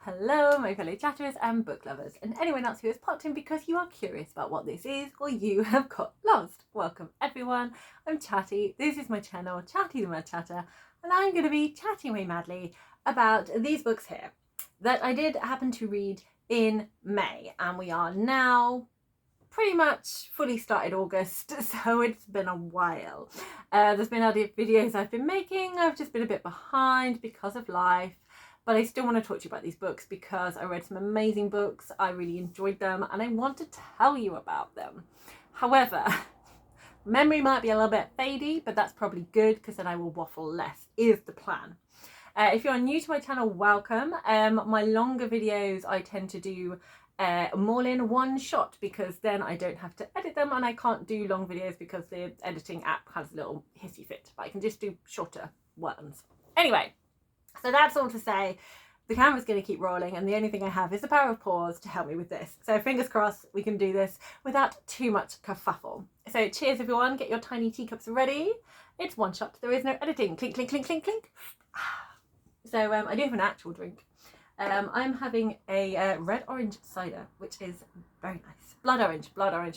Hello my fellow chatterers and book lovers and anyone else who has popped in because you are curious about what this is or you have got lost. Welcome everyone, I'm Chatty, this is my channel Chatty the Mad Chatter, and I'm going to be chatting away madly about these books here that I did happen to read in May, and we are now pretty much fully started August, so it's been a while. There's been other videos I've been making, I've just been a bit behind because of life. But I still want to talk to you about these books because I read some amazing books, I really enjoyed them, and I want to tell you about them. However, memory might be a little bit fadey, but that's probably good because then I will waffle less, is the plan. If you're new to my channel, welcome. My longer videos I tend to do more in one shot because then I don't have to edit them, and I can't do long videos because the editing app has a little hissy fit, but I can just do shorter ones. Anyway. So that's all to say, the camera's going to keep rolling and the only thing I have is the power of pause to help me with this. So fingers crossed we can do this without too much kerfuffle. So cheers everyone, get your tiny teacups ready. It's one shot, there is no editing. Clink, clink, clink, clink, clink. So I do have an actual drink. I'm having a red orange cider, which is very nice. Blood orange,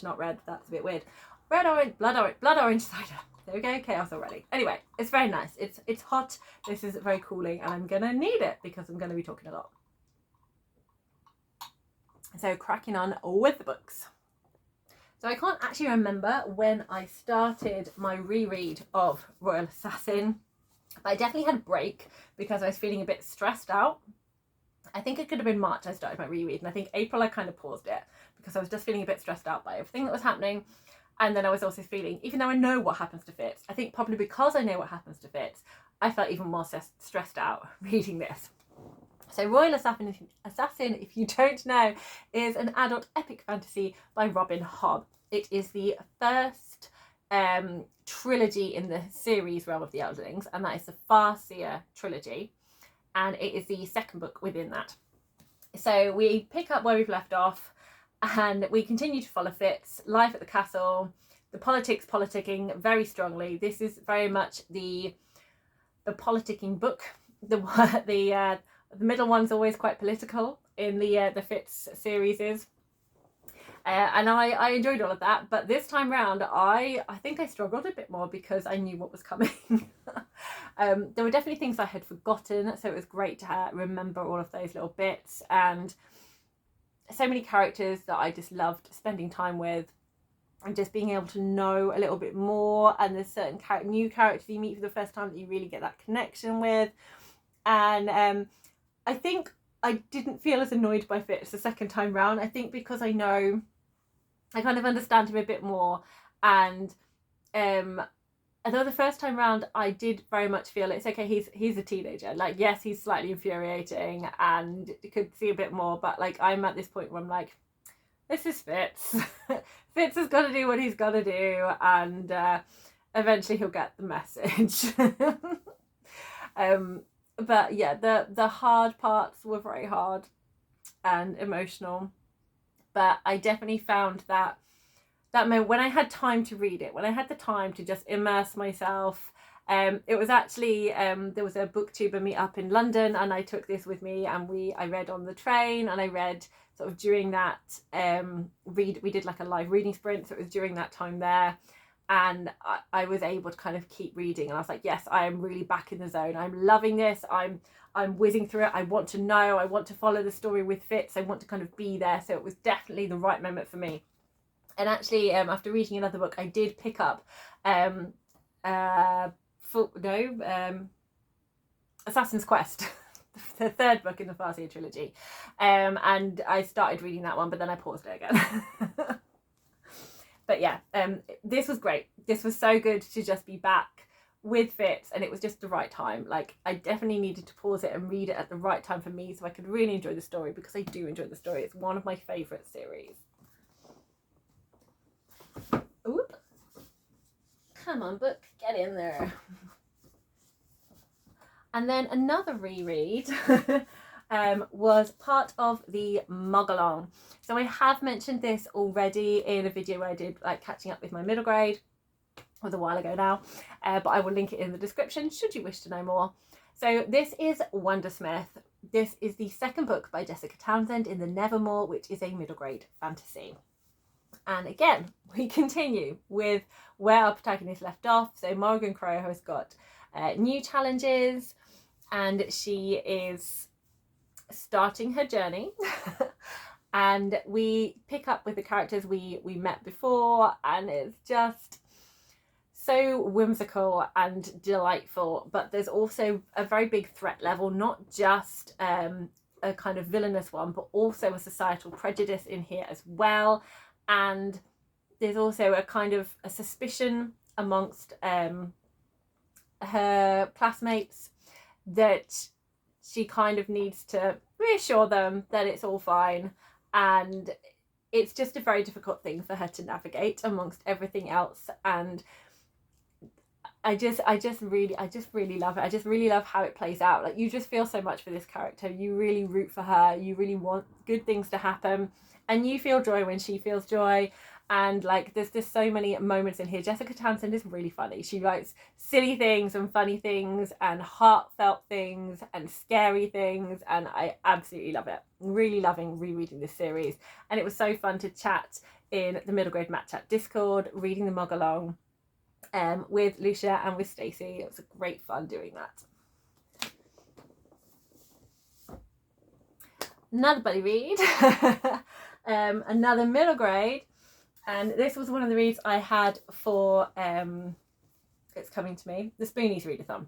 not red, that's a bit weird. Red orange, blood orange cider. There we go, chaos already. Anyway, it's very nice. It's hot. This is very cooling and I'm gonna need it because I'm gonna be talking a lot. So cracking on with the books. So I can't actually remember when I started my reread of Royal Assassin, but I definitely had a break because I was feeling a bit stressed out. I think it could have been March I started my reread, and I think April I kind of paused it because I was just feeling a bit stressed out by everything that was happening. And then I was also feeling, even though I know what happens to Fitz, I think probably because I know what happens to Fitz, I felt even more stressed out reading this. So Royal Assassin, if you don't know, is an adult epic fantasy by Robin Hobb. It is the first trilogy in the series Realm of the Elderlings, and that is the Farseer trilogy. And it is the second book within that. So we pick up where we've left off. And we continue to follow Fitz, life at the castle, the politicking very strongly. This is very much the politicking book. The middle one's always quite political in the Fitz series is. And I enjoyed all of that, but this time round I think I struggled a bit more because I knew what was coming. There were definitely things I had forgotten, so it was great to remember all of those little bits, and so many characters that I just loved spending time with and just being able to know a little bit more, and there's certain new characters you meet for the first time that you really get that connection with. And I think I didn't feel as annoyed by Fitz the second time round. I think because I kind of understand him a bit more, and although the first time round I did very much feel it's okay, he's a teenager, like yes he's slightly infuriating and you could see a bit more, but like I'm at this point where I'm like, this is Fitz. Fitz has got to do what he's got to do, and eventually he'll get the message. But yeah, the hard parts were very hard and emotional, but I definitely found that moment when I had time to read it, when I had the time to just immerse myself. It was actually there was a booktuber meet up in London, and I took this with me, and I read on the train, and I read sort of during that we did like a live reading sprint, so it was during that time there, and I was able to kind of keep reading, and I was like, yes, I am really back in the zone, I'm loving this, I'm whizzing through it, I want to know, I want to follow the story with Fitz, I want to kind of be there, so it was definitely the right moment for me. And actually, after reading another book, I did pick up Assassin's Quest, the third book in the Farseer trilogy. And I started reading that one, but then I paused it again. But yeah, this was great. This was so good to just be back with Fitz, and it was just the right time. Like, I definitely needed to pause it and read it at the right time for me so I could really enjoy the story, because I do enjoy the story. It's one of my favourite series. Oop. Come on, book, get in there. And then another reread was part of the Mug-along. So I have mentioned this already in a video where I did like catching up with my middle grade. It was a while ago now, but I will link it in the description should you wish to know more. So this is Wundersmith this is the second book by Jessica Townsend in the Nevermoore, which is a middle grade fantasy. And again, we continue with where our protagonist left off. So Morgan Crow has got new challenges, and she is starting her journey. And we pick up with the characters we met before, and it's just so whimsical and delightful. But there's also a very big threat level, not just a kind of villainous one, but also a societal prejudice in here as well. And there's also a kind of a suspicion amongst her classmates that she kind of needs to reassure them that it's all fine. And it's just a very difficult thing for her to navigate amongst everything else. And I just really love it. I just really love how it plays out. Like, you just feel so much for this character. You really root for her. You really want good things to happen. And you feel joy when she feels joy. And like, there's just so many moments in here. Jessica Townsend is really funny. She writes silly things and funny things and heartfelt things and scary things, and I absolutely love it. Really loving rereading this series. And it was so fun to chat in the middle grade Mat Chat Discord, reading the mug along with Lucia and with Stacy. It was a great fun doing that. Another buddy read. Another middle grade, and this was one of the reads I had for it's coming to me, the Spoonies Readathon.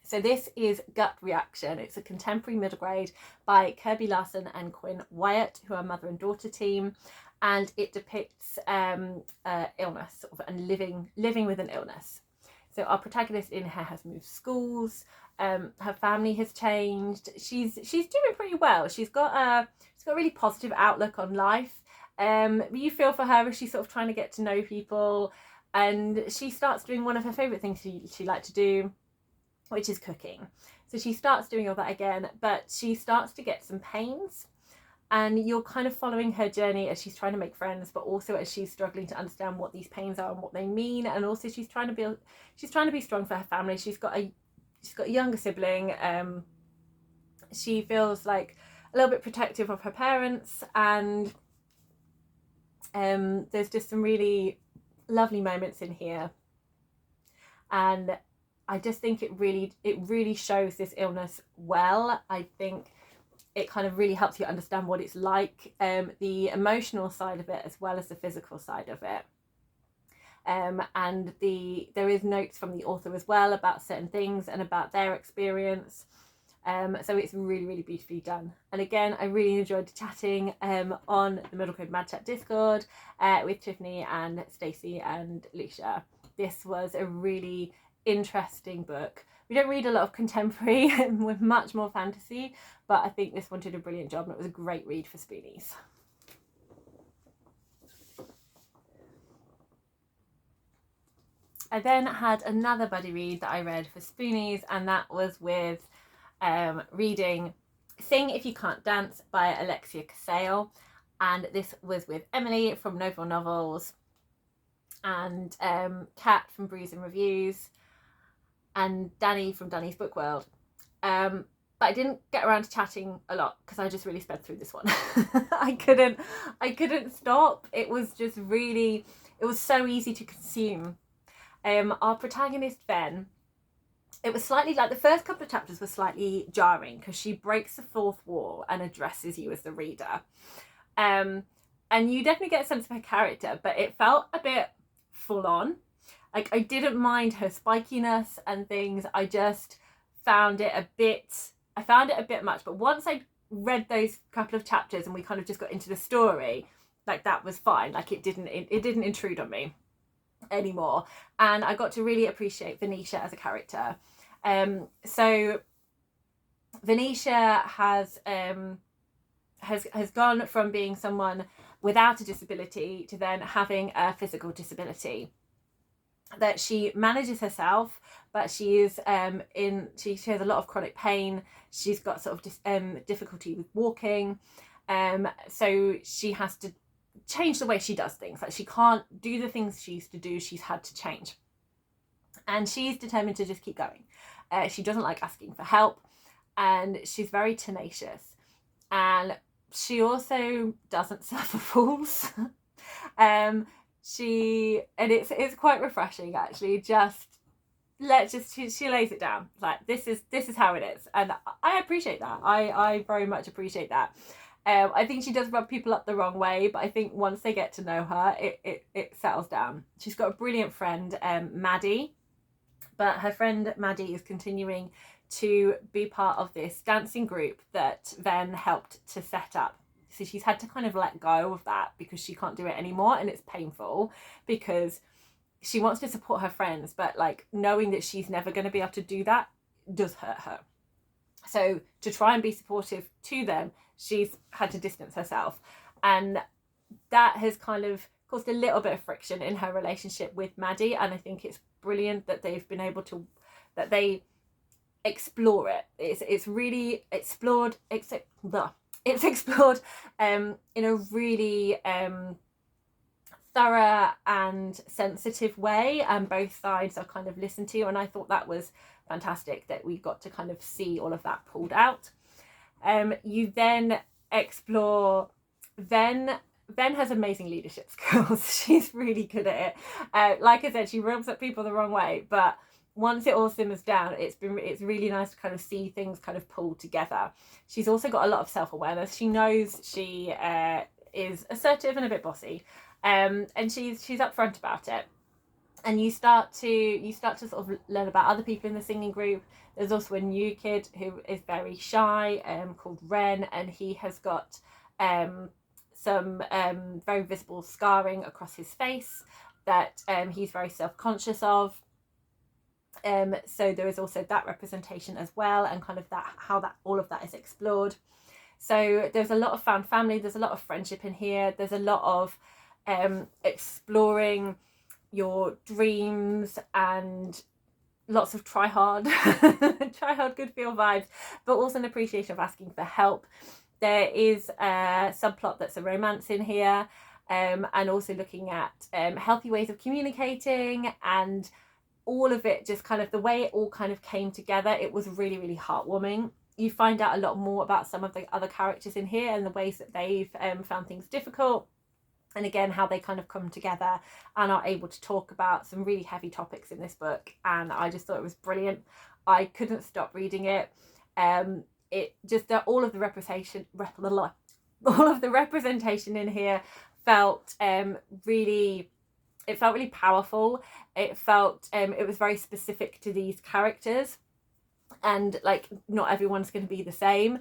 So this is Gut Reaction. It's a contemporary middle grade by Kirby Larson and Quinn Wyatt, who are a mother and daughter team, and it depicts illness, sort of, and living with an illness. So our protagonist in here has moved schools. Her family has changed. She's doing pretty well. She's got a really positive outlook on life. You feel for her as she's sort of trying to get to know people, and she starts doing one of her favourite things she liked to do, which is cooking. So she starts doing all that again, but she starts to get some pains, and you're kind of following her journey as she's trying to make friends, but also as she's struggling to understand what these pains are and what they mean. And also she's trying to be strong for her family. She's got a younger sibling. She feels like a little bit protective of her parents, and there's just some really lovely moments in here. And I just think it really shows this illness well. I think it kind of really helps you understand what it's like, the emotional side of it as well as the physical side of it. And there is notes from the author as well about certain things and about their experience. So it's really, really beautifully done. And again, I really enjoyed chatting on the Middle Grade Mad Chat Discord with Tiffany and Stacy and Lucia. This was a really interesting book. We don't read a lot of contemporary with much more fantasy, but I think this one did a brilliant job, and it was a great read for Spoonies. I then had another buddy read that I read for Spoonies, and that was with reading Sing If You Can't Dance by Alexia Casale, and this was with Emily from Novel Novels and Kat from Brews and Reviews and Dani from Dani's Book World. But I didn't get around to chatting a lot because I just really sped through this one. I couldn't stop. It was just really, it was so easy to consume. Our protagonist Ben, it was slightly like the first couple of chapters were slightly jarring because she breaks the fourth wall and addresses you as the reader. And you definitely get a sense of her character, but it felt a bit full on. Like, I didn't mind her spikiness and things. I just found it a bit much. But once I read those couple of chapters and we kind of just got into the story, like, that was fine. Like, it didn't intrude on me anymore, and I got to really appreciate Venetia as a character. So Venetia has gone from being someone without a disability to then having a physical disability that she manages herself, but she is she has a lot of chronic pain. She's got sort of difficulty with walking, so she has to change the way she does things. Like, she can't do the things she used to do. She's had to change, and she's determined to just keep going. She doesn't like asking for help, and she's very tenacious, and she also doesn't suffer fools. It's quite refreshing, actually. She lays it down like this is how it is, and I appreciate that. I very much appreciate that. I think she does rub people up the wrong way, but I think once they get to know her, it settles down. She's got a brilliant friend, Maddie, but her friend Maddie is continuing to be part of this dancing group that Ven helped to set up. So she's had to kind of let go of that because she can't do it anymore, and it's painful because she wants to support her friends, but like knowing that she's never going to be able to do that does hurt her. So to try and be supportive to them, she's had to distance herself, and that has kind of caused a little bit of friction in her relationship with Maddie. And I think it's brilliant that they've been able to, that they explore it. It's really explored. It's explored in a really thorough and sensitive way, and both sides are kind of listened to, and I thought that was fantastic that we got to kind of see all of that pulled out. You then explore Ven has amazing leadership skills. She's really good at it. Like I said, she rubs up people the wrong way, but once it all simmers down, it's really nice to kind of see things kind of pulled together. She's also got a lot of self-awareness. She knows she is assertive and a bit bossy, and she's upfront about it. And you start to sort of learn about other people in the singing group. There's also a new kid who is very shy, called Ren, and he has got some very visible scarring across his face that he's very self-conscious of. So there is also that representation as well, and kind of how all of that is explored. So there's a lot of found family, there's a lot of friendship in here, there's a lot of exploring your dreams, and lots of try hard good feel vibes, but also an appreciation of asking for help. There is a subplot that's a romance in here, and also looking at healthy ways of communicating, and all of it, just kind of the way it all kind of came together. It was really, really heartwarming. You find out a lot more about some of the other characters in here and the ways that they've found things difficult, and again how they kind of come together and are able to talk about some really heavy topics in this book. And I just thought it was brilliant. I couldn't stop reading it. It just all of the representation in here felt really powerful. It felt it was very specific to these characters, and like not everyone's going to be the same.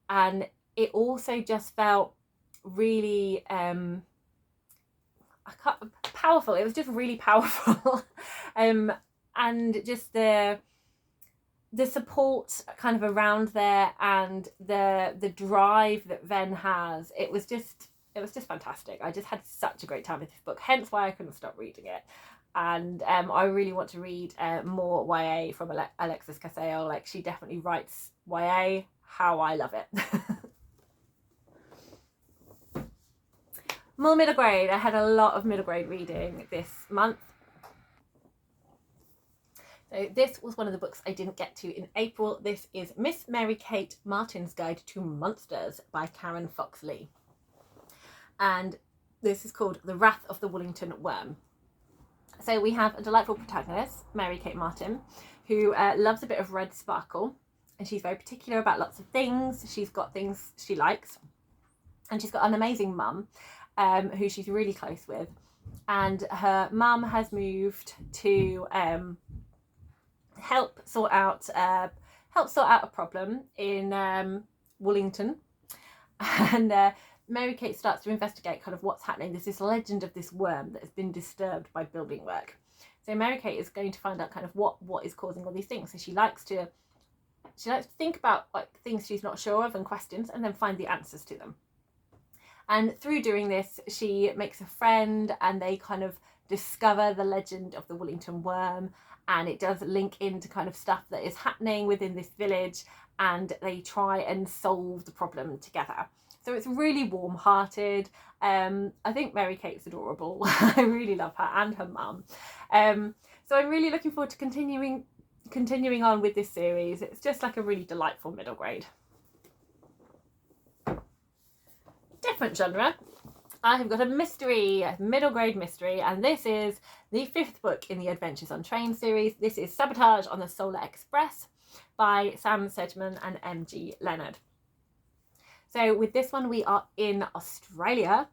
And it also just felt really powerful. It was just really powerful. And just the support kind of around there, and the drive that Ven has, it was just fantastic. I just had such a great time with this book, hence why I couldn't stop reading it. And I really want to read more YA from Alexis Casale. Like, she definitely writes YA how I love it. More middle grade. I had a lot of middle grade reading this month. So this was one of the books I didn't get to in April. This is Miss Mary Kate Martin's Guide to Monsters by Karen Fox-Lee. And this is called The Wrath of the Woolington Worm. So we have a delightful protagonist, Mary Kate Martin, who loves a bit of red sparkle, and she's very particular about lots of things. She's got things she likes, and she's got an amazing mum who she's really close with. And her mum has moved to help sort out a problem in Woolington, and Mary Kate starts to investigate kind of what's happening. There's this legend of this worm that has been disturbed by building work. So Mary Kate is going to find out kind of what is causing all these things. So she likes to think about like things she's not sure of and questions, and then find the answers to them. And through doing this, she makes a friend, and they kind of discover the legend of the Woolington worm, and it does link into kind of stuff that is happening within this village, and they try and solve the problem together. So it's really warm-hearted. I think Mary Kate's adorable. I really love her, and her mum. So I'm really looking forward to continuing continuing on with this series, it's just like a really delightful middle grade. Different genre. I have got a mystery, middle grade mystery, and this is the 5th book in the Adventures on Train series. This is Sabotage on the Solar Express by Sam Sedgman and M.G. Leonard. So with this one, we are in Australia,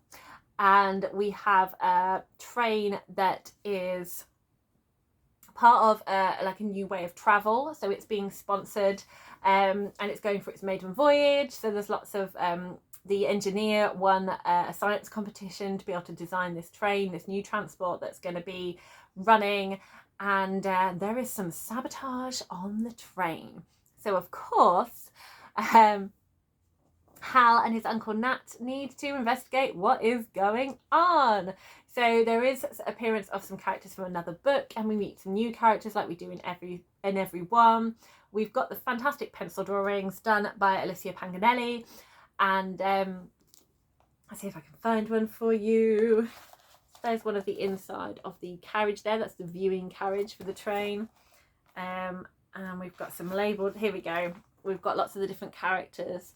and we have a train that is part of like a new way of travel. So it's being sponsored, and it's going for its maiden voyage. So there's lots of the engineer won a science competition to be able to design this train, this new transport that's going to be running, and there is some sabotage on the train. So of course Hal and his uncle Nat need to investigate what is going on. So there is appearance of some characters from another book, and we meet some new characters like we do in every one. We've got the fantastic pencil drawings done by Alicia Panganelli. And let's see if I can find one for you. There's one of the inside of the carriage there. That's the viewing carriage for the train. And we've got some labelled. Here we go. We've got lots of the different characters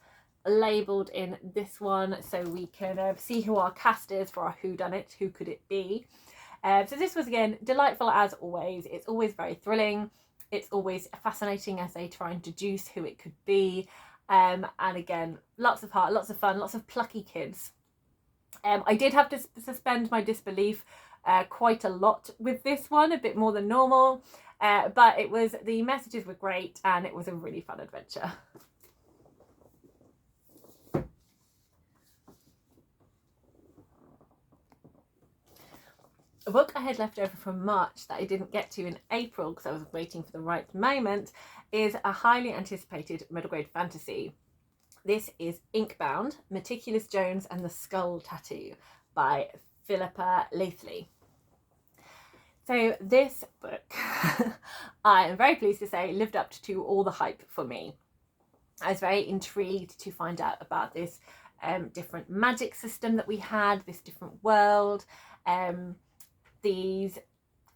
labelled in this one, so we can see who our cast is for our whodunit. Who could it be? So this was, again, delightful as always. It's always very thrilling. It's always fascinating as they try and deduce who it could be. And again, lots of heart, lots of fun, lots of plucky kids. I did have to suspend my disbelief quite a lot with this one, a bit more than normal, but the messages were great, and it was a really fun adventure. A book I had left over from March that I didn't get to in April because I was waiting for the right moment is a highly anticipated middle grade fantasy. This is Inkbound, Meticulous Jones and the Skull Tattoo by Philippa Laithley. So this book, I am very pleased to say, lived up to all the hype for me. I was very intrigued to find out about this different magic system that we had, this different world, these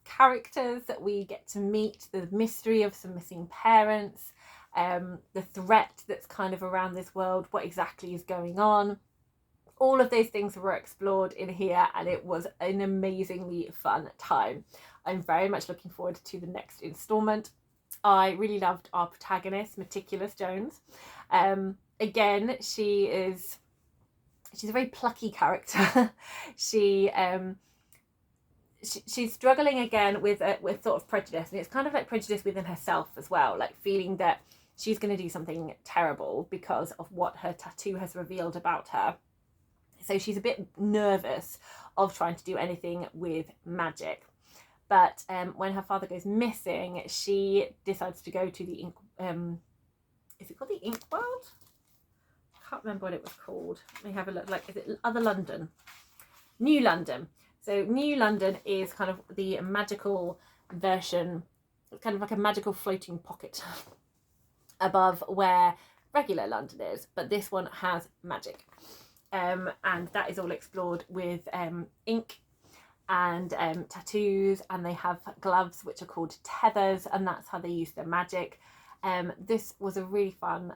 characters that we get to meet, the mystery of some missing parents, the threat that's kind of around this world, what exactly is going on. All of those things were explored in here, and it was an amazingly fun time. I'm very much looking forward to the next instalment. I really loved our protagonist, Meticulous Jones. Again, she's a very plucky character. She's struggling again with sort of prejudice, and it's kind of like prejudice within herself as well, like feeling that she's going to do something terrible because of what her tattoo has revealed about her. So she's a bit nervous of trying to do anything with magic. But when her father goes missing, she decides to go to the is it called the Inkbound? I can't remember what it was called. Let me have a look. Like, is it Other London? New London. So New London is kind of the magical version, kind of like a magical floating pocket above where regular London is, but this one has magic. And that is all explored with ink and tattoos, and they have gloves which are called tethers, and that's how they use their magic. This was a really fun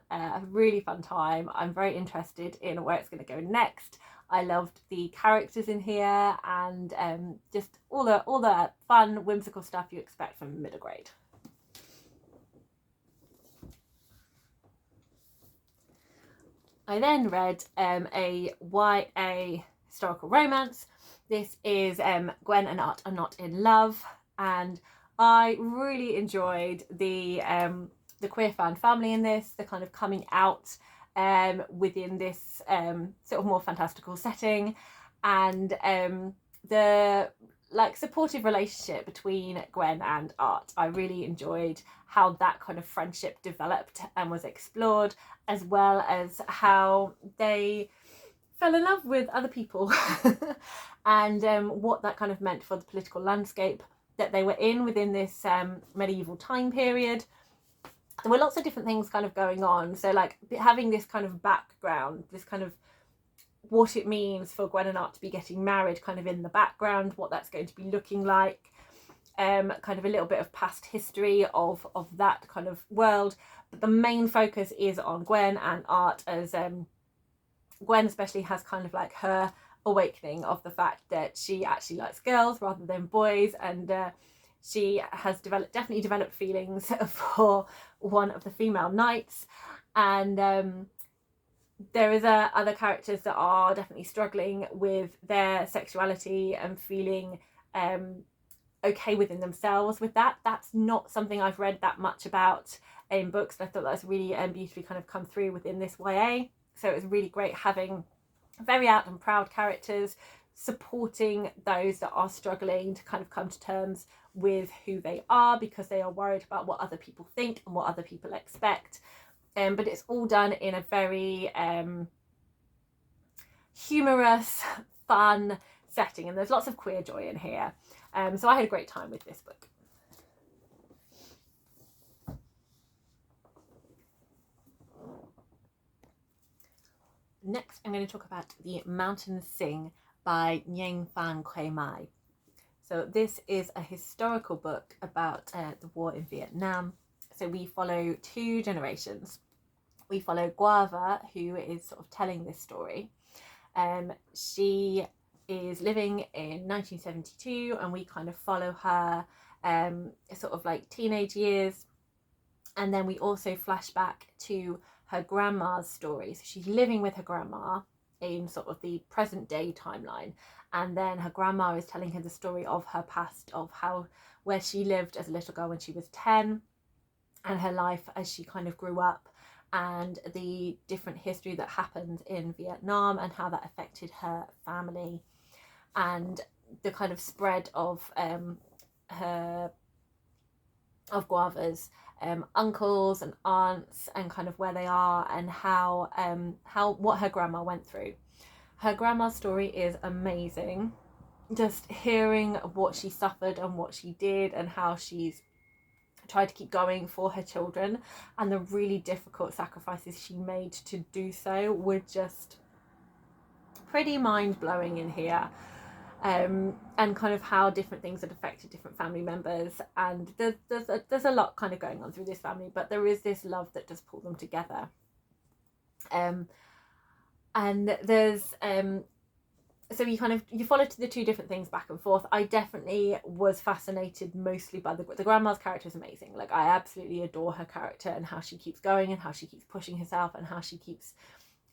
time. I'm very interested in where it's going to go next. I loved the characters in here, and just all the fun, whimsical stuff you expect from middle grade. I then read a YA historical romance. This is Gwen and Art Are Not in Love, and I really enjoyed the queer fan family in this, the kind of coming out within this sort of more fantastical setting, and the like supportive relationship between Gwen and Art. I really enjoyed how that kind of friendship developed and was explored, as well as how they fell in love with other people and what that kind of meant for the political landscape that they were in within this medieval time period. There were lots of different things kind of going on, so like having this kind of background, this kind of what it means for Gwen and Art to be getting married kind of in the background, what that's going to be looking like, kind of a little bit of past history of that kind of world, but the main focus is on Gwen and Art, as Gwen especially has kind of like her awakening of the fact that she actually likes girls rather than boys, and she has definitely developed feelings for one of the female knights, and there is other characters that are definitely struggling with their sexuality and feeling okay within themselves with that. That's not something I've read that much about in books. I thought that was really beautifully kind of come through within this YA. So it was really great having very out and proud characters supporting those that are struggling to kind of come to terms with who they are, because they are worried about what other people think and what other people expect. But it's all done in a very humorous, fun setting, and there's lots of queer joy in here. So I had a great time with this book. Next, I'm going to talk about The Mountains Sing by Nguyen Phan Quay Mai. So this is a historical book about the war in Vietnam. So we follow two generations. We follow Guava, who is sort of telling this story. She is living in 1972, and we kind of follow her sort of like teenage years. And then we also flash back to her grandma's story. So she's living with her grandma in sort of the present day timeline, and then her grandma is telling her the story of her past, of where she lived as a little girl when she was 10, and her life as she kind of grew up, and the different history that happened in Vietnam and how that affected her family, and the kind of spread of Guava's uncles and aunts, and kind of where they are, and how what her grandma went through. Her grandma's story is amazing. Just hearing what she suffered and what she did, and how she's tried to keep going for her children, and the really difficult sacrifices she made to do so were just pretty mind-blowing in here. And kind of how different things had affected different family members, and there's a lot kind of going on through this family, but there is this love that does pull them together. And there's so you follow the two different things back and forth. I definitely was fascinated mostly by the grandma's character. Is amazing. Like, I absolutely adore her character, and how she keeps going, and how she keeps pushing herself, and how she keeps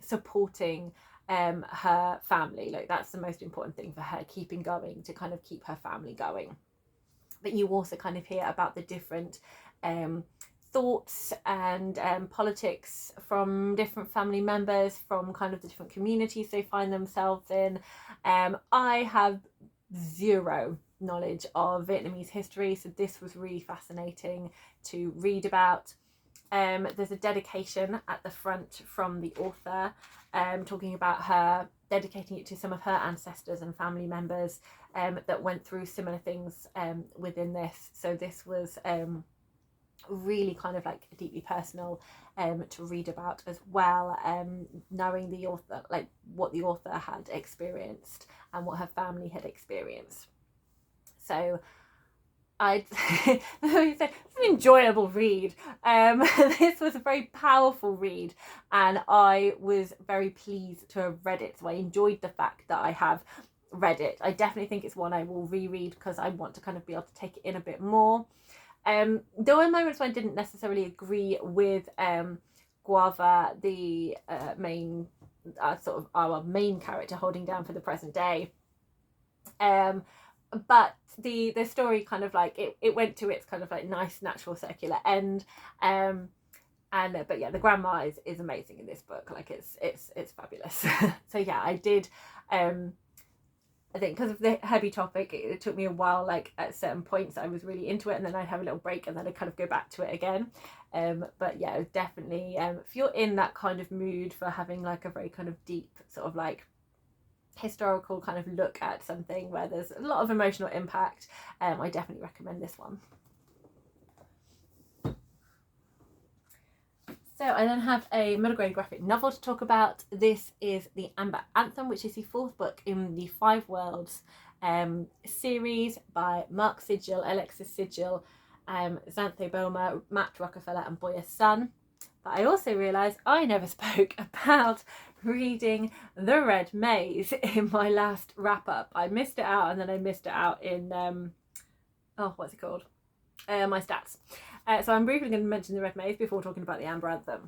supporting her family. Like, that's the most important thing for her, keeping going to kind of keep her family going. But you also kind of hear about the different thoughts and politics from different family members, from kind of the different communities they find themselves in. I have zero knowledge of Vietnamese history, so this was really fascinating to read about. There's a dedication at the front from the author, talking about her dedicating it to some of her ancestors and family members that went through similar things within this. So this was really kind of like deeply personal to read about as well, knowing the author, like what the author had experienced and what her family had experienced. So it's an enjoyable read. This was a very powerful read, and I was very pleased to have read it. So I enjoyed the fact that I have read it. I definitely think it's one I will reread, because I want to kind of be able to take it in a bit more. There were moments when I didn't necessarily agree with Guava, the main sort of our main character, holding down for the present day. But the story kind of like it went to its kind of like nice natural circular end. But yeah, the grandma is amazing in this book. Like, it's fabulous. So yeah, I did. I think because of the heavy topic, it took me a while. Like, at certain points I was really into it, and then I'd have a little break, and then I'd kind of go back to it again. But yeah, definitely if you're in that kind of mood for having like a very kind of deep sort of like historical kind of look at something where there's a lot of emotional impact, I definitely recommend this one. So I then have a middle grade graphic novel to talk about. This is The Amber Anthem, which is the fourth book in the 5 Worlds series by Mark Sigil, Alexis Sigil, Xanthe Boma, Matt Rockefeller and Boya Sun. But I also realised I never spoke about reading The Red Maze in my last wrap-up. I missed it out, and then I missed it out in, what's it called? My stats. So I'm briefly going to mention The Red Maze before talking about the Amber Anthem.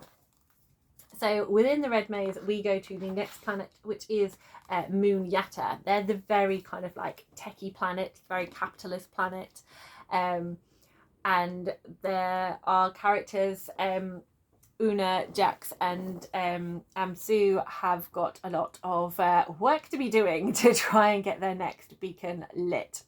So within The Red Maze, we go to the next planet, which is Moon Yatta. They're the very kind of like techie planet, very capitalist planet. And there are characters, Una, Jax and Amsu have got a lot of work to be doing to try and get their next beacon lit.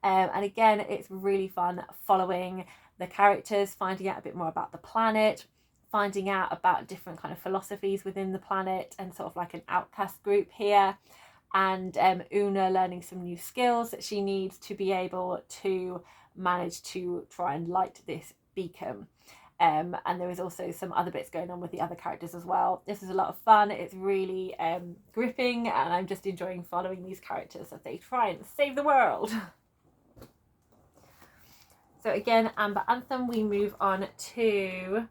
And again, it's really fun following the characters, finding out a bit more about the planet, finding out about different kind of philosophies within the planet and sort of like an outcast group here. And Una learning some new skills that she needs to be able to manage to try and light this beacon. And there is also some other bits going on with the other characters as well. This is a lot of fun. It's really gripping, and I'm just enjoying following these characters as they try and save the world. So again, Amber Anthem, we move on to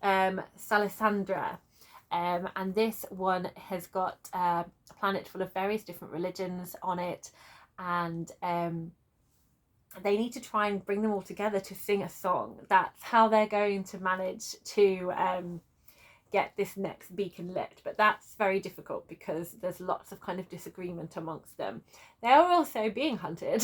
Salisandra. And this one has got a planet full of various different religions on it, and they need to try and bring them all together to sing a song. That's how they're going to manage to get this next beacon lit. But that's very difficult because there's lots of kind of disagreement amongst them. They are also being hunted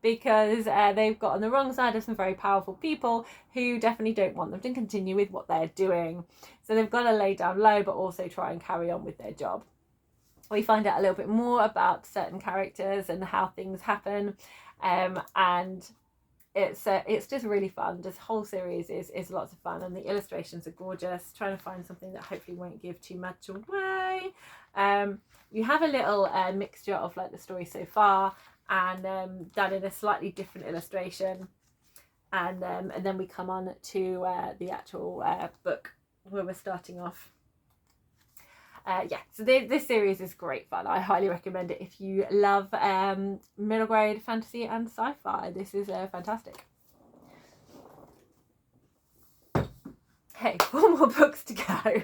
because they've got on the wrong side of some very powerful people who definitely don't want them to continue with what they're doing. So they've got to lay down low, but also try and carry on with their job. We find out a little bit more about certain characters and how things happen. And it's just really fun. This whole series is lots of fun, and the illustrations are gorgeous. Trying to find something that hopefully won't give too much away. You have a little mixture of like the story so far and done in a slightly different illustration, and then we come on to the actual book where we're starting off. So this series is great fun. I highly recommend it if you love middle grade fantasy and sci-fi. This is fantastic. Hey, 4 more books to go.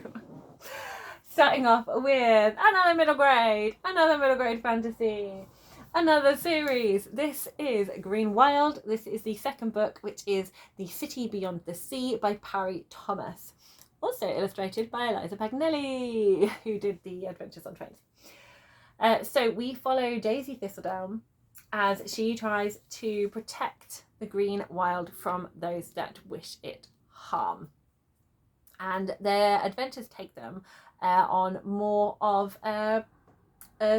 Starting off with another middle grade fantasy, another series. This is Green Wild. This is the second book, which is The City Beyond the Sea by Parry Thomas. Also illustrated by Eliza Pagnelli, who did the Adventures on Trains. So we follow Daisy Thistledown as she tries to protect the Green Wild from those that wish it harm. And their adventures take them on more of a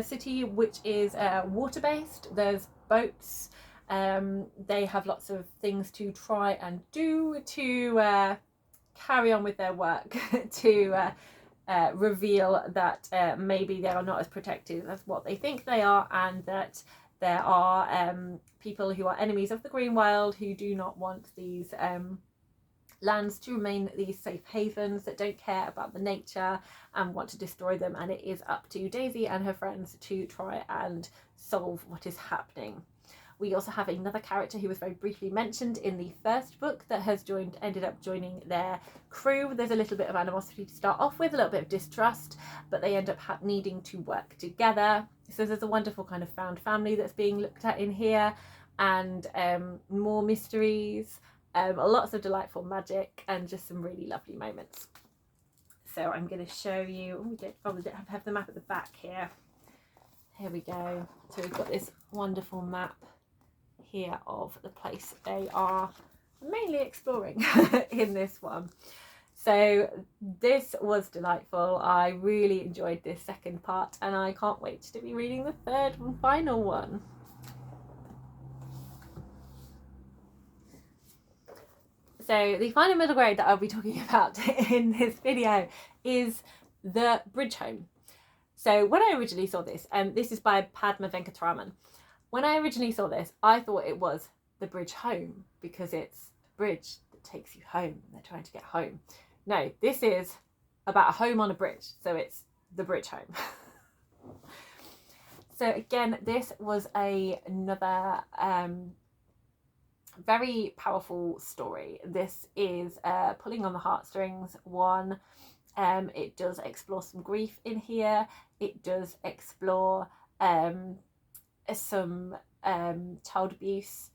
city which is water-based. There's boats. They have lots of things to try and do to carry on with their work to reveal that maybe they are not as protected as what they think they are, and that there are people who are enemies of the Green Wild who do not want these lands to remain these safe havens, that don't care about the nature and want to destroy them. And it is up to Daisy and her friends to try and solve what is happening. We also have another character who was very briefly mentioned in the first book that has ended up joining their crew. There's a little bit of animosity to start off with, a little bit of distrust, but they end up needing to work together. So there's a wonderful kind of found family that's being looked at in here, and more mysteries, lots of delightful magic, and just some really lovely moments. So I'm going to show you, we don't have the map at the back here. Here we go. So we've got this wonderful map here of the place they are mainly exploring in this one. So this was delightful. I really enjoyed this second part, and I can't wait to be reading the third and final one. So the final middle grade that I'll be talking about in this video is The Bridge Home. So when I originally saw this, this is by Padma Venkatraman. When I originally saw this, I thought it was The Bridge Home because it's a bridge that takes you home. They're trying to get home. No, this is about a home on a bridge. So it's The Bridge Home. So again, this was another very powerful story. This is pulling on the heartstrings one. It does explore some grief in here. It does explore some child abuse.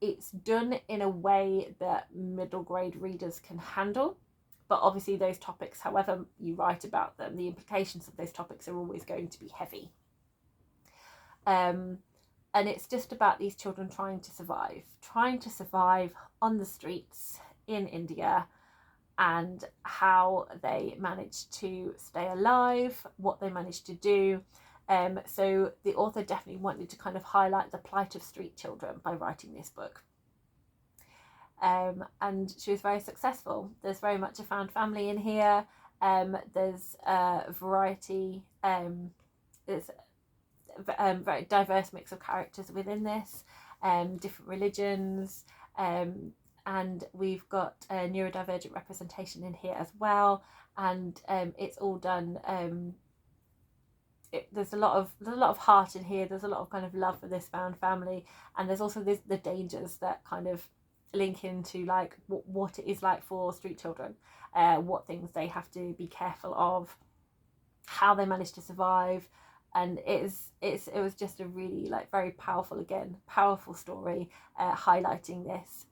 It's done in a way that middle grade readers can handle, but obviously those topics, however you write about them, the implications of those topics are always going to be heavy. And it's just about these children trying to survive on the streets in India, and how they managed to stay alive, what they managed to do. So the author definitely wanted to kind of highlight the plight of street children by writing this book. And she was very successful. There's very much a found family in here. There's a variety, there's a very diverse mix of characters within this, different religions, and we've got a neurodivergent representation in here as well, and it's all done. There's a lot of heart in here. There's a lot of kind of love for this found family, and there's also the dangers that kind of link into like what it is like for street children, what things they have to be careful of, how they manage to survive. And it was just a really like very powerful story, highlighting this.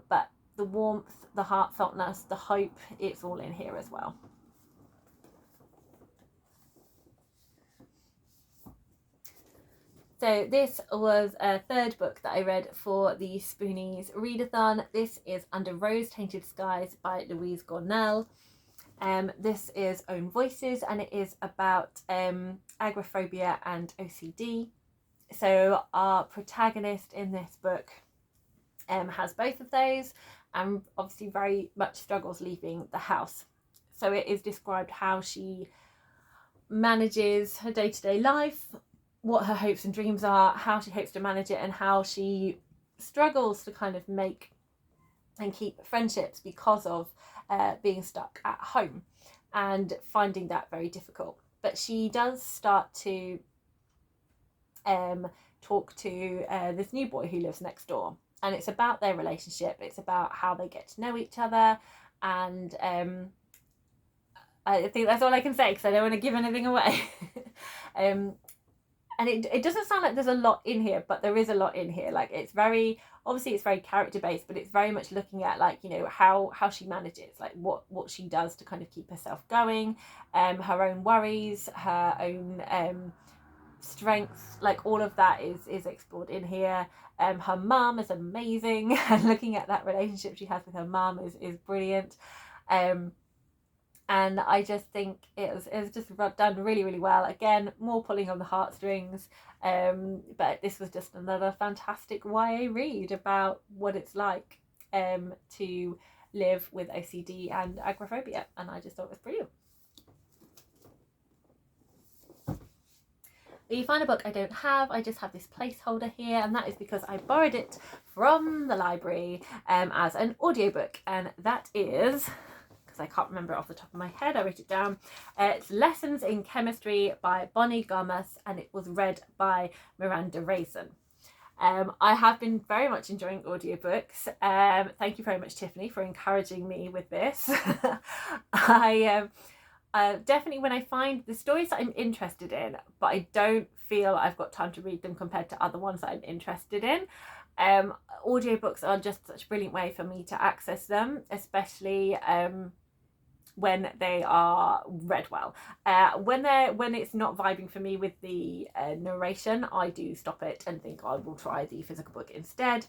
But the warmth, the heartfeltness, the hope, it's all in here as well. So this was a third book that I read for the Spoonies Readathon. This is Under Rose-Tainted Skies by Louise Gornell. This is Own Voices, and it is about agoraphobia and OCD. So our protagonist in this book has both of those, and obviously very much struggles leaving the house. So it is described how she manages her day-to-day life, what her hopes and dreams are, how she hopes to manage it, and how she struggles to kind of make and keep friendships because of being stuck at home and finding that very difficult. But she does start to talk to this new boy who lives next door, and it's about their relationship. It's about how they get to know each other, and I think that's all I can say because I don't want to give anything away. And it doesn't sound like there's a lot in here, but there is a lot in here. Like it's very character based, but it's very much looking at like, you know, how she manages, like what she does to kind of keep herself going, her own worries, her own strengths, like all of that is explored in here. Her mum is amazing, and looking at that relationship she has with her mum is brilliant. And I just think it was just done really, really well. Again, more pulling on the heartstrings, but this was just another fantastic YA read about what it's like to live with OCD and agoraphobia, and I just thought it was brilliant. The final book I don't have, I just have this placeholder here, and that is because I borrowed it from the library as an audiobook, and that is, because I can't remember it off the top of my head, I wrote it down. It's Lessons in Chemistry by Bonnie Garmus, and it was read by Miranda Raisin. I have been very much enjoying audiobooks. Thank you very much, Tiffany, for encouraging me with this. I definitely, when I find the stories that I'm interested in, but I don't feel I've got time to read them compared to other ones that I'm interested in, audiobooks are just such a brilliant way for me to access them, especially when they are read well. When it's not vibing for me with the narration, I do stop it and think I will try the physical book instead,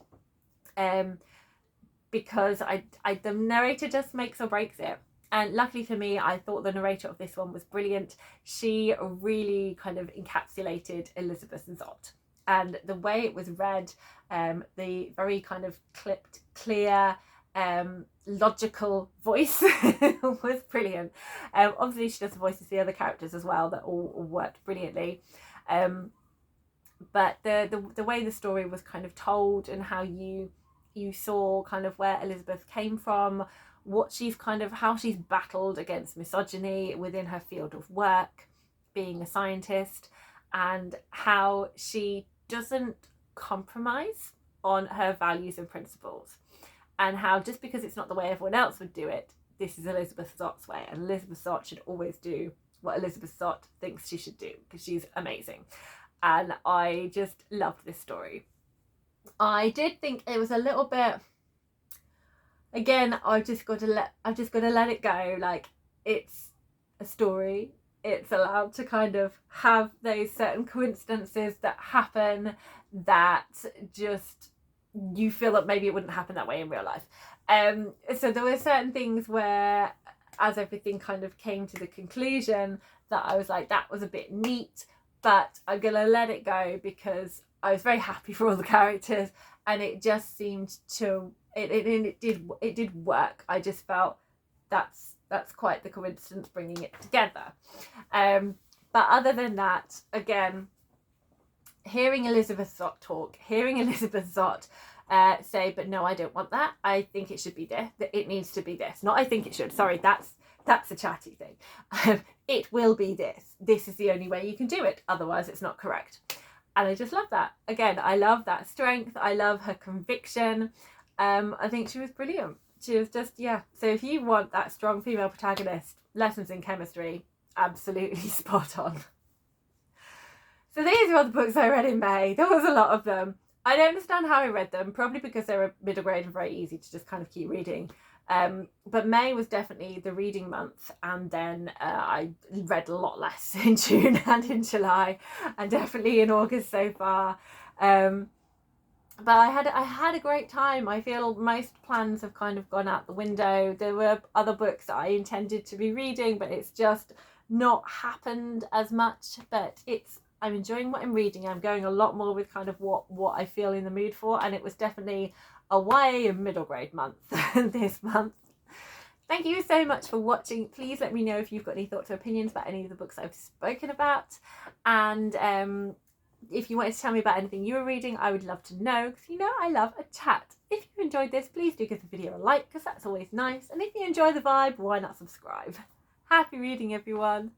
because the narrator just makes or breaks it. And luckily for me, I thought the narrator of this one was brilliant. She really kind of encapsulated Elizabeth Zott, and the way it was read, the very kind of clipped, clear, logical voice was brilliant. Obviously she does the voices of the other characters as well, that all worked brilliantly, but the way the story was kind of told, and how you saw kind of where Elizabeth came from, what she's kind of, how she's battled against misogyny within her field of work, being a scientist, and how she doesn't compromise on her values and principles, and how just because it's not the way everyone else would do it, this is Elizabeth Zott's way, and Elizabeth Zott should always do what Elizabeth Zott thinks she should do, because she's amazing. And I just loved this story. I did think it was a little bit, again, I've just got to let it go. Like, it's a story, it's allowed to kind of have those certain coincidences that happen that just, you feel that maybe it wouldn't happen that way in real life. So there were certain things where, as everything kind of came to the conclusion, that I was like, that was a bit neat, but I'm gonna let it go because I was very happy for all the characters, and it just seemed to it did work. I just felt that's quite the coincidence bringing it together. But other than that, again, hearing Elizabeth Zott talk, hearing Elizabeth Zott say, but no, I don't want that. I think it should be this. It needs to be this. Not I think it should. Sorry, that's a chatty thing. It will be this. This is the only way you can do it. Otherwise, it's not correct. And I just love that. Again, I love that strength. I love her conviction. I think she was brilliant. She was just, yeah. So if you want that strong female protagonist, Lessons in Chemistry, absolutely spot on. So these are all the books I read in May. There was a lot of them. I don't understand how I read them, probably because they were middle grade and very easy to just kind of keep reading. But May was definitely the reading month, and then I read a lot less in June and in July, and definitely in August so far. But I had a great time. I feel most plans have kind of gone out the window. There were other books that I intended to be reading, but it's just not happened as much. But I'm enjoying what I'm reading. I'm going a lot more with kind of what I feel in the mood for, and it was definitely a YA and middle grade month this month. Thank you so much for watching. Please let me know if you've got any thoughts or opinions about any of the books I've spoken about, and if you wanted to tell me about anything you were reading, I would love to know, because you know I love a chat. If you enjoyed this, please do give the video a like, because that's always nice, and if you enjoy the vibe, why not subscribe? Happy reading, everyone.